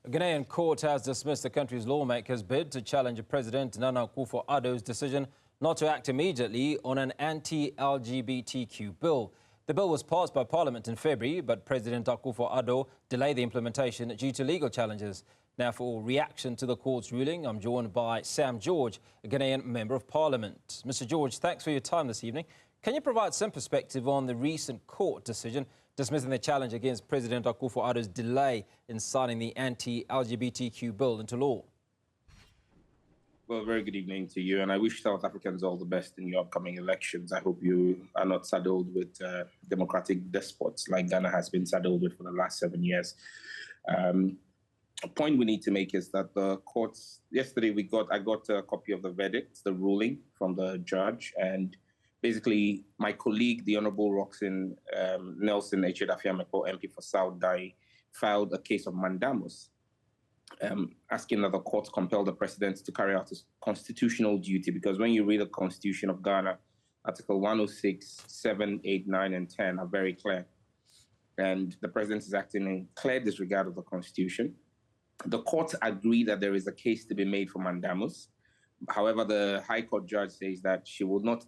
A Ghanaian court has dismissed the country's lawmakers' bid to challenge President Akufo-Addo's decision not to act immediately on an anti-LGBTQ bill. The bill was passed by Parliament in February, but President Akufo-Addo delayed the implementation due to legal challenges. Now, for reaction to the court's ruling, I'm joined by Sam George, a Ghanaian Member of Parliament. Mr. George, thanks for your time this evening. Can you provide some perspective on the recent court decision dismissing the challenge against President Akufo-Addo's delay in signing the anti-LGBTQ bill into law? Well, very good evening to you, and I wish South Africans all the best in your upcoming elections. I hope you are not saddled with democratic despots like Ghana has been saddled with for the last 7 years. A point we need to make is that the courts, yesterday I got a copy of the verdict, the ruling from the judge, and basically my colleague, the Honourable Roxanne Nelson Echedafiameko, MP for South Dai, filed a case of mandamus, asking that the courts compel the president to carry out his constitutional duty, because when you read the Constitution of Ghana, Article 106, 7, 8, 9, and 10 are very clear. And the president is acting in clear disregard of the Constitution. The courts agree that there is a case to be made for mandamus. However, the High Court judge says that she will not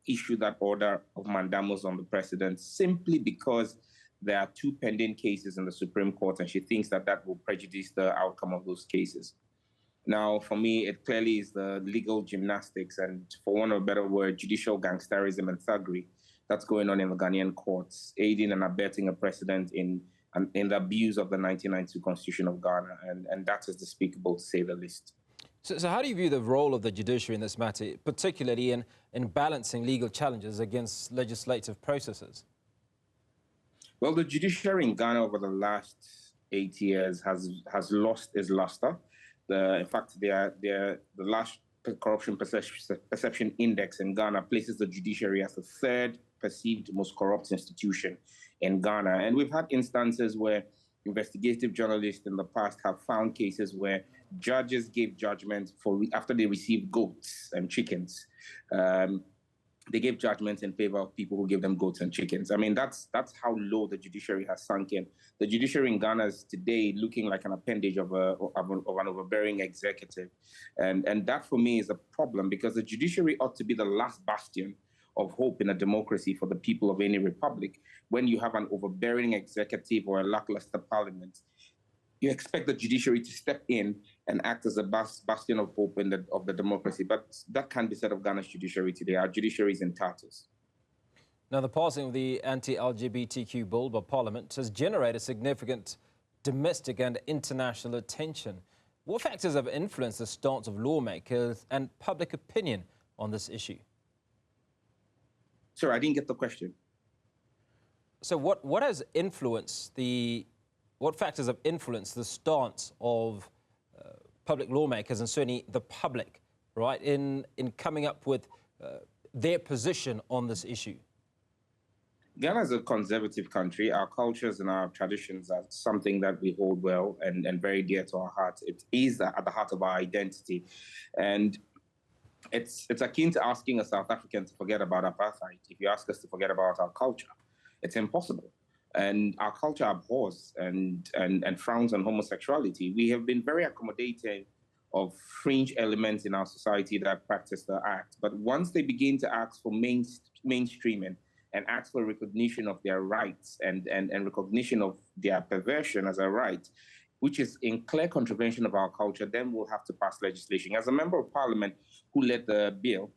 issue that order of mandamus on the president simply because there are 2 pending cases in the Supreme Court, and she thinks that that will prejudice the outcome of those cases. Now, for me, it clearly is the legal gymnastics and, for want of a better word, judicial gangsterism and thuggery that's going on in the Ghanaian courts, aiding and abetting a precedent in the abuse of the 1992 Constitution of Ghana, and that is despicable, to say the least. So how do you view the role of the judiciary in this matter, particularly in balancing legal challenges against legislative processes? Well, the judiciary in Ghana over the last 8 years has lost its luster. In fact, the last corruption perception index in Ghana places the judiciary as the 3rd perceived most corrupt institution in Ghana. And we've had instances where investigative journalists in the past have found cases where judges gave judgments after they received goats and chickens. They gave judgments in favor of people who gave them goats and chickens. I mean, that's how low the judiciary has sunk in. The judiciary in Ghana is today looking like an appendage of an overbearing executive. And that, for me, is a problem, because the judiciary ought to be the last bastion of hope in a democracy for the people of any republic. When you have an overbearing executive or a lackluster parliament, you expect the judiciary to step in and act as a bastion of hope of the democracy. But that can't be said of Ghana's judiciary today. Our judiciary is in tatters. Now, the passing of the anti-LGBTQ bill by Parliament has generated significant domestic and international attention. What factors have influenced the stance of lawmakers and public opinion on this issue? Sorry, I didn't get the question. So what factors have influenced the stance of public lawmakers and certainly the public, right, in coming up with their position on this issue? Ghana is a conservative country. Our cultures and our traditions are something that we hold well and very dear to our hearts. It is at the heart of our identity. And it's akin to asking a South African to forget about apartheid. If you ask us to forget about our culture, it's impossible. And our culture abhors and frowns on homosexuality. We have been very accommodating of fringe elements in our society that practice the act. But once they begin to ask for mainstreaming and ask for recognition of their rights and recognition of their perversion as a right, which is in clear contravention of our culture, then we'll have to pass legislation. As a member of parliament who led the bill,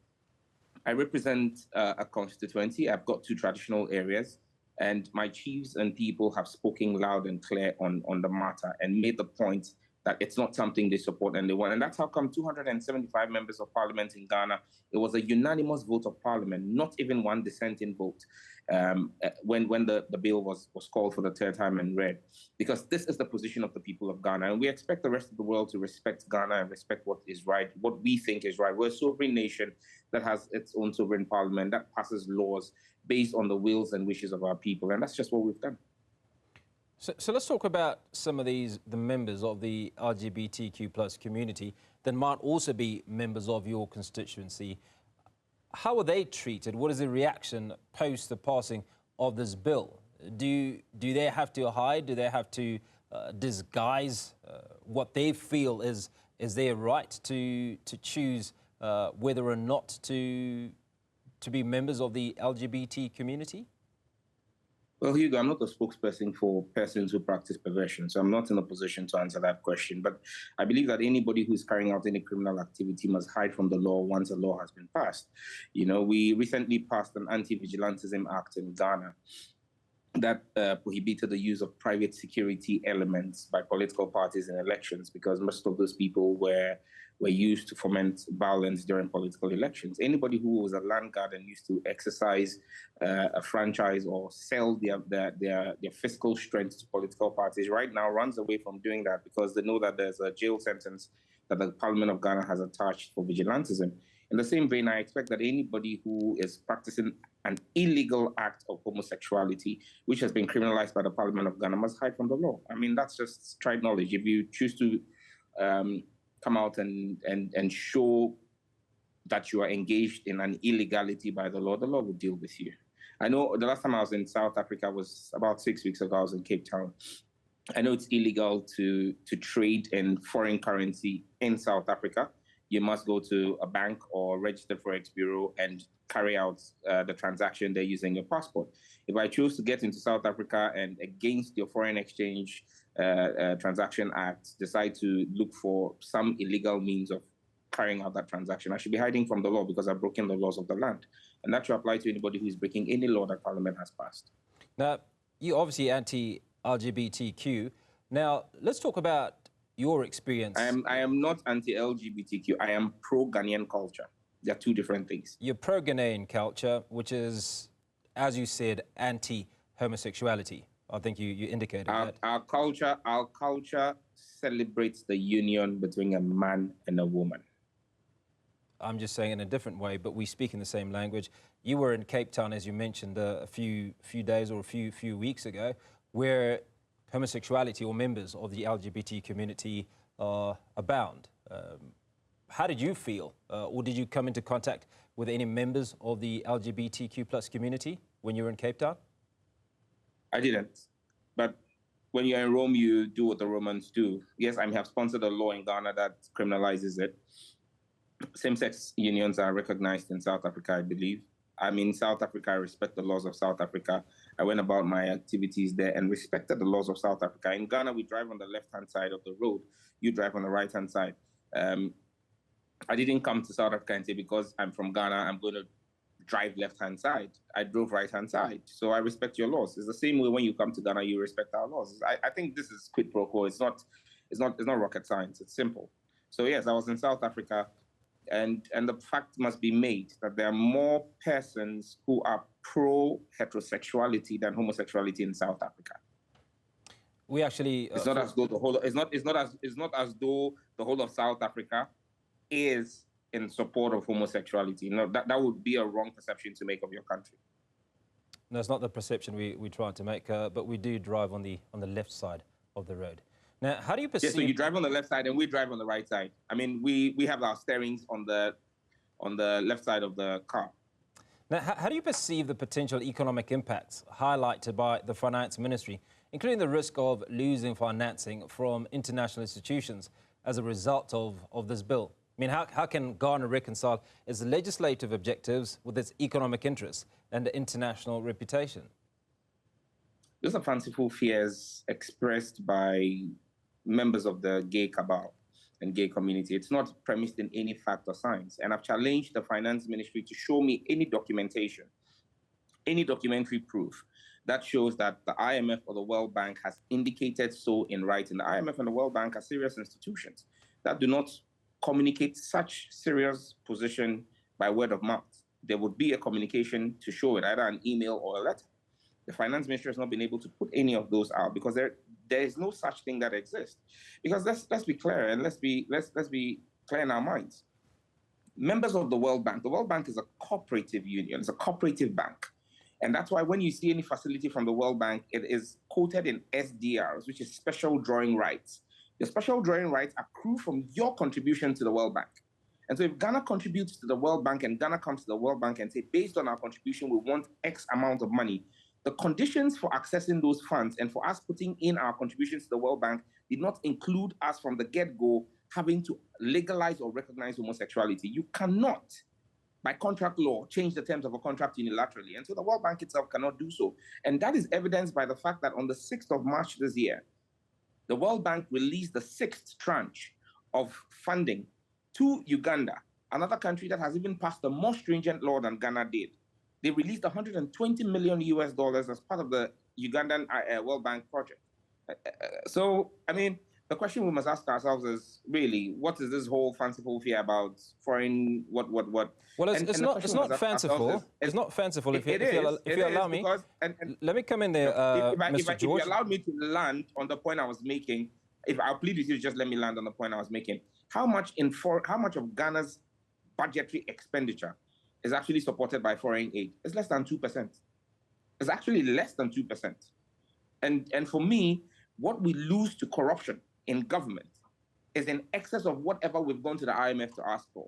I represent a constituency. I've got 2 traditional areas, and my chiefs and people have spoken loud and clear on the matter and made the point that it's not something they support and they want. And that's how come 275 members of parliament in Ghana, it was a unanimous vote of parliament, not even one dissenting vote, when the bill was called for the 3rd time and read. Because this is the position of the people of Ghana. And we expect the rest of the world to respect Ghana and respect what is right, what we think is right. We're a sovereign nation that has its own sovereign parliament that passes laws based on the wills and wishes of our people. And that's just what we've done. So let's talk about some of the members of the LGBTQ plus community that might also be members of your constituency. How are they treated? What is the reaction post the passing of this bill? Do they have to hide? Do they have to disguise what they feel is their right to choose whether or not to be members of the LGBT community? Well, Hugo, I'm not a spokesperson for persons who practice perversion, so I'm not in a position to answer that question. But I believe that anybody who's carrying out any criminal activity must hide from the law once a law has been passed. You know, we recently passed an anti-vigilantism act in Ghana that prohibited the use of private security elements by political parties in elections, because most of those people were used to foment violence during political elections. Anybody who was a land guard and used to exercise a franchise or sell their fiscal strength to political parties right now runs away from doing that, because they know that there's a jail sentence that the Parliament of Ghana has attached for vigilantism. In the same vein, I expect that anybody who is practicing an illegal act of homosexuality, which has been criminalized by the Parliament of Ghana, must hide from the law. I mean, that's just tried knowledge. If you choose to come out and show that you are engaged in an illegality by the law will deal with you. I know the last time I was in South Africa was about 6 weeks ago. I was in Cape Town. I know it's illegal to trade in foreign currency in South Africa. You must go to a bank or register Forex Bureau and carry out the transaction there using your passport. If I choose to get into South Africa and against your Foreign Exchange Transaction Act, decide to look for some illegal means of carrying out that transaction, I should be hiding from the law because I've broken the laws of the land. And that should apply to anybody who is breaking any law that Parliament has passed. Now, you're obviously anti-LGBTQ. Now, let's talk about your experience. I am not anti-LGBTQ. I am pro-Ghanaian culture. They're two different things. You're pro-Ghanaian culture, which is, as you said, anti-homosexuality. I think you indicated that. Our culture celebrates the union between a man and a woman. I'm just saying in a different way, but we speak in the same language. You were in Cape Town, as you mentioned, a few days or a few weeks ago, where homosexuality or members of the LGBT community abound. How did you feel, or did you come into contact with any members of the LGBTQ plus community when you were in Cape Town? I didn't. But when you're in Rome, you do what the Romans do. Yes, I have sponsored a law in Ghana that criminalizes it. Same-sex unions are recognized in South Africa, I believe. I'm in South Africa. I respect the laws of South Africa. I went about my activities there and respected the laws of South Africa. In Ghana, we drive on the left-hand side of the road. You drive on the right-hand side. I didn't come to South Africa and say, because I'm from Ghana, I'm going to drive left-hand side. I drove right-hand side. So I respect your laws. It's the same way when you come to Ghana, you respect our laws. I think this is quid pro quo. It's not rocket science. It's simple. So yes, I was in South Africa. And the fact must be made that there are more persons who are pro-heterosexuality than homosexuality in South Africa. We actually it's not as though the whole of South Africa is in support of homosexuality. No, that would be a wrong perception to make of your country. No, it's not the perception we try to make, but we do drive on the left side of the road. Now, how do you perceive... Yeah, so you drive on the left side and we drive on the right side. I mean, we have our steerings on the left side of the car. Now, how do you perceive the potential economic impacts highlighted by the Finance Ministry, including the risk of losing financing from international institutions as a result of this bill? I mean, how can Ghana reconcile its legislative objectives with its economic interests and international reputation? Those are fanciful fears expressed by members of the gay cabal and gay community. It's not premised in any fact or science. And I've challenged the Finance Ministry to show me any documentation, any documentary proof that shows that the IMF or the World Bank has indicated so in writing. The IMF and the World Bank are serious institutions that do not communicate such serious position by word of mouth. There would be a communication to show it, either an email or a letter. The Finance Ministry has not been able to put any of those out because there is no such thing that exists. Because let's be clear and let's be clear in our minds. Members of the World Bank is a cooperative union, it's a cooperative bank. And that's why when you see any facility from the World Bank, it is quoted in SDRs, which is special drawing rights. The special drawing rights accrue from your contribution to the World Bank. And so if Ghana contributes to the World Bank and Ghana comes to the World Bank and say, based on our contribution, we want X amount of money, The conditions for accessing those funds and for us putting in our contributions to the World Bank did not include us from the get-go having to legalize or recognize homosexuality. You cannot, by contract law, change the terms of a contract unilaterally. And so the World Bank itself cannot do so. And that is evidenced by the fact that on the 6th of March this year, the World Bank released the 6th tranche of funding to Uganda, another country that has even passed a more stringent law than Ghana did. They released $120 million as part of the Ugandan World Bank project. So, I mean, the question we must ask ourselves is really, what is this whole fanciful fear about foreign what? Well, it's not fanciful. It's not fanciful. If you allow me, let me come in there, Mr. George. If you allow me to land on the point I was making, if I'll plead with you, just let me land on the point I was making. How much of Ghana's budgetary expenditure is actually supported by foreign aid? It's less than 2%. It's actually less than 2%. And for me, what we lose to corruption in government is in excess of whatever we've gone to the IMF to ask for.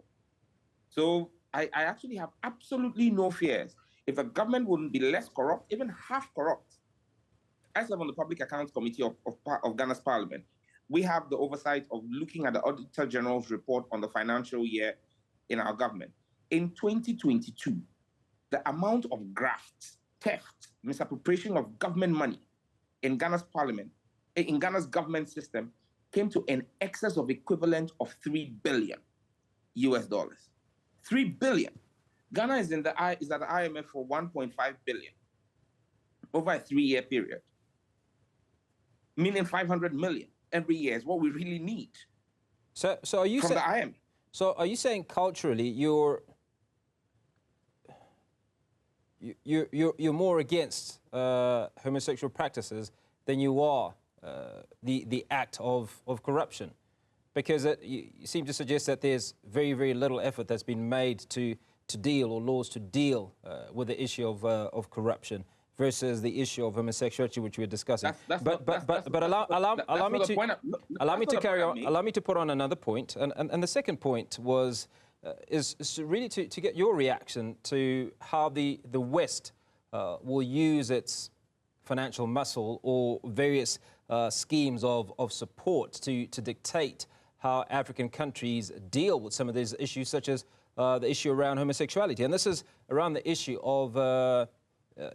So I actually have absolutely no fears. If the government wouldn't be less corrupt, even half corrupt. I serve on the Public Accounts Committee of Ghana's Parliament. We have the oversight of looking at the Auditor General's report on the financial year in our government. In 2022, the amount of graft, theft, misappropriation of government money in Ghana's parliament, in Ghana's government system, came to an excess of equivalent of $3 billion. $3 billion. Ghana is at the IMF for $1.5 billion over a 3-year period, meaning 500 million every year is what we really need. So are you from the IMF? So are you saying culturally you're more against homosexual practices than you are the act of corruption? Because you seem to suggest that there's very, very little effort that's been made to deal, or laws to deal with the issue of corruption versus the issue of homosexuality, which we're discussing. Allow me to carry on. Allow me to put on another point, and the second point was is really to get your reaction to how the West will use its financial muscle or various schemes of support to dictate how African countries deal with some of these issues, such as the issue around homosexuality. And this is around the issue of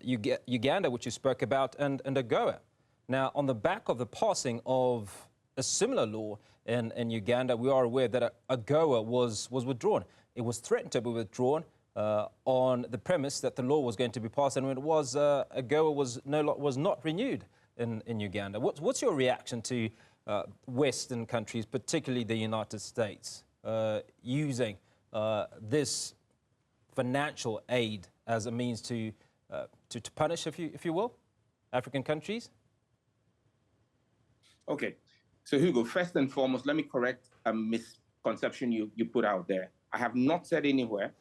Uganda, which you spoke about, and AGOA. Now, on the back of the passing of a similar law in Uganda, we are aware that AGOA was withdrawn. It was threatened to be withdrawn on the premise that the law was going to be passed, and when it was, AGOA was not renewed in Uganda. What's your reaction to Western countries, particularly the United States, using this financial aid as a means to punish, if you will, African countries? Okay. So, Hugo, first and foremost, let me correct a misconception you put out there. I have not said anywhere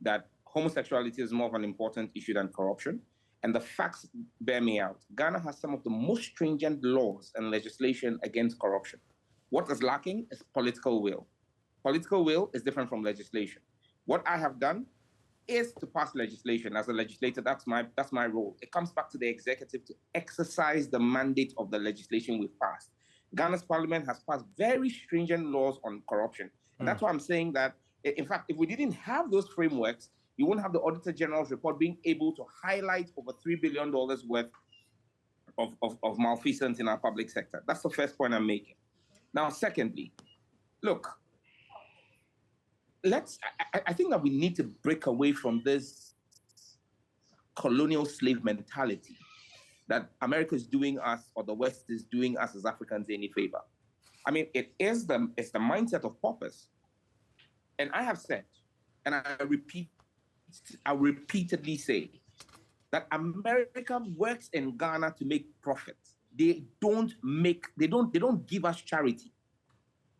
that homosexuality is more of an important issue than corruption. And the facts bear me out. Ghana has some of the most stringent laws and legislation against corruption. What is lacking is political will. Political will is different from legislation. What I have done is to pass legislation. As a legislator, that's my role. It comes back to the executive to exercise the mandate of the legislation we've passed. Ghana's parliament has passed very stringent laws on corruption. And that's why I'm saying that, in fact, if we didn't have those frameworks, you won't have the Auditor General's report being able to highlight over $3 billion worth of malfeasance in our public sector. That's the first point I'm making. Now, secondly, look, I think that we need to break away from this colonial slave mentality that America is doing us or the West is doing us as Africans any favor. I mean, it's the mindset of paupers. And I have said, and I repeatedly say, that America works in Ghana to make profits. They don't give us charity.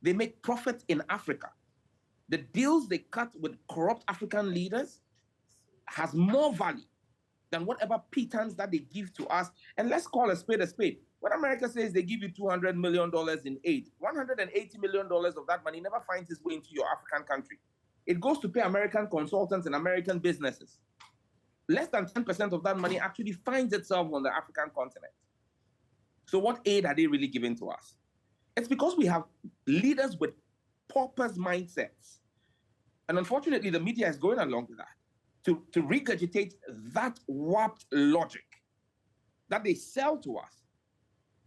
They make profit in Africa. The deals they cut with corrupt African leaders has more value than whatever pittance that they give to us. And let's call a spade a spade. When America says they give you $200 million in aid, $180 million of that money never finds its way into your African country. It goes to pay American consultants and American businesses. less than 10% of that money actually finds itself on the African continent. So what aid are they really giving to us? It's because we have leaders with paupers mindsets. And unfortunately, the media is going along with that to regurgitate that warped logic that they sell to us.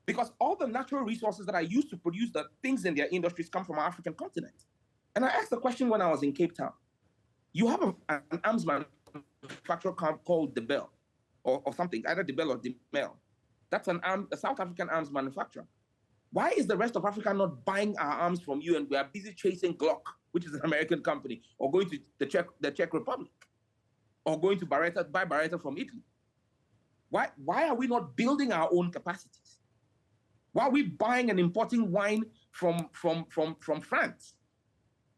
Because all the natural resources that are used to produce the things in their industries come from our African continent. And I asked the question when I was in Cape Town. You have an arms manufacturer called De Bell, or something, either De Bell or De Mel. That's a South African arms manufacturer. Why is the rest of Africa not buying our arms from you and we are busy chasing Glock, which is an American company, or going to the Czech Republic, or going to buy Beretta from Italy? Why are we not building our own capacities? Why are we buying and importing wine from France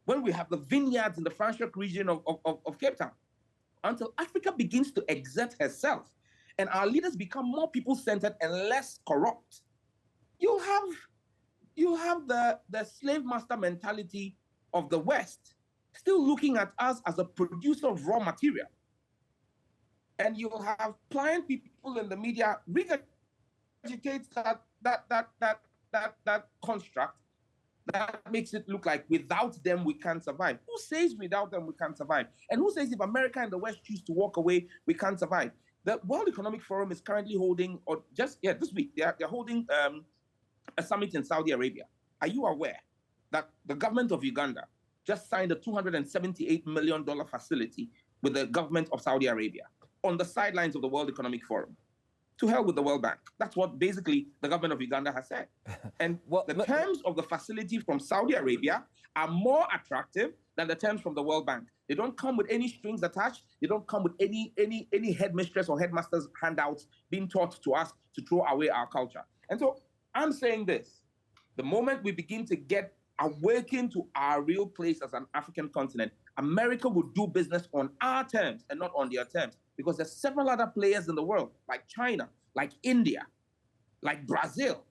when we have the vineyards in the Franschhoek region of Cape Town? Until Africa begins to exert herself and our leaders become more people-centered and less corrupt, you have the slave master mentality of the West still looking at us as a producer of raw material. And you'll have pliant people in the media regurgitate that construct that makes it look like without them we can't survive. Who says without them we can't survive? And who says if America and the West choose to walk away, we can't survive? The World Economic Forum is currently holding, this week, they're holding a summit in Saudi Arabia. Are you aware that the government of Uganda just signed a $278 million facility with the government of Saudi Arabia on the sidelines of the World Economic Forum? To hell with the World Bank. That's what basically the government of Uganda has said. And the terms of the facility from Saudi Arabia are more attractive than the terms from the World Bank. They don't come with any strings attached. They don't come with any headmistress or headmaster's handouts being taught to us to throw away our culture. And so I'm saying this: the moment we begin to get awakened to our real place as an African continent, America will do business on our terms and not on their terms. Because there's several other players in the world, like China, like India, like Brazil,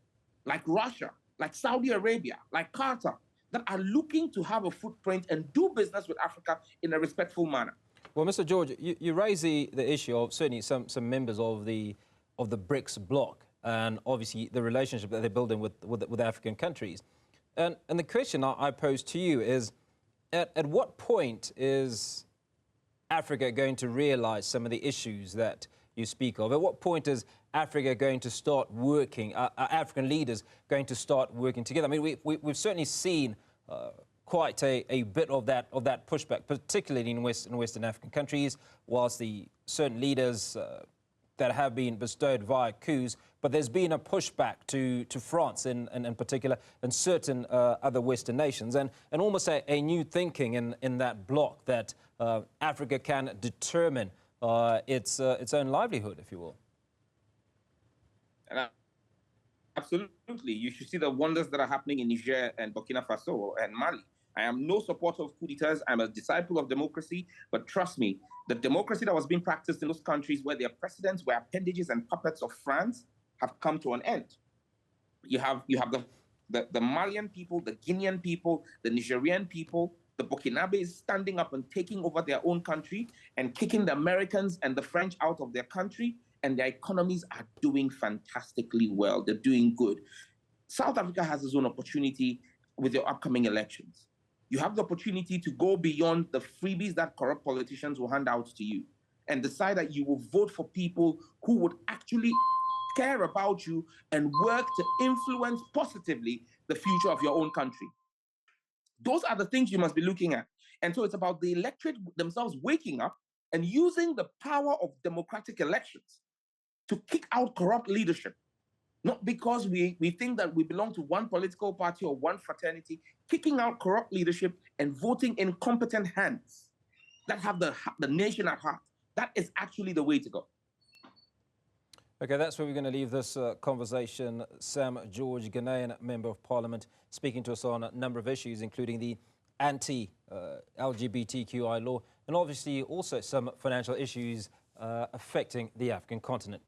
like Russia, like Saudi Arabia, like Qatar, that are looking to have a footprint and do business with Africa in a respectful manner. Well, Mr. George, you raise the issue of certainly some members of the BRICS bloc and obviously the relationship that they're building with African countries. And the question I pose to you is, at what point is Africa going to realize some of the issues that you speak of? At what point is Africa going to start working, African leaders going to start working together? I mean, we've certainly seen quite a bit of that pushback, particularly in Western African countries, whilst the certain leaders that have been bestowed via coups, but there's been a pushback to France in particular and certain other Western nations, and almost a new thinking in that bloc that Africa can determine its own livelihood, if you will. Absolutely. You should see the wonders that are happening in Niger and Burkina Faso and Mali. I am no supporter of coup d'etats. I'm a disciple of democracy. But trust me, the democracy that was being practiced in those countries where their presidents were appendages and puppets of France have come to an end. You have the Malian people, the Ghanaian people, the Nigerian people, the Burkinabes standing up and taking over their own country and kicking the Americans and the French out of their country. And their economies are doing fantastically well. They're doing good. South Africa has its own opportunity with your upcoming elections. You have the opportunity to go beyond the freebies that corrupt politicians will hand out to you and decide that you will vote for people who would actually care about you and work to influence positively the future of your own country. Those are the things you must be looking at. And so it's about the electorate themselves waking up and using the power of democratic elections to kick out corrupt leadership. Not because we think that we belong to one political party or one fraternity, kicking out corrupt leadership and voting in competent hands that have the nation at heart. That is actually the way to go. Okay, that's where we're going to leave this conversation. Sam George, Ghanaian Member of Parliament, speaking to us on a number of issues, including the anti-LGBTQI law and obviously also some financial issues affecting the African continent.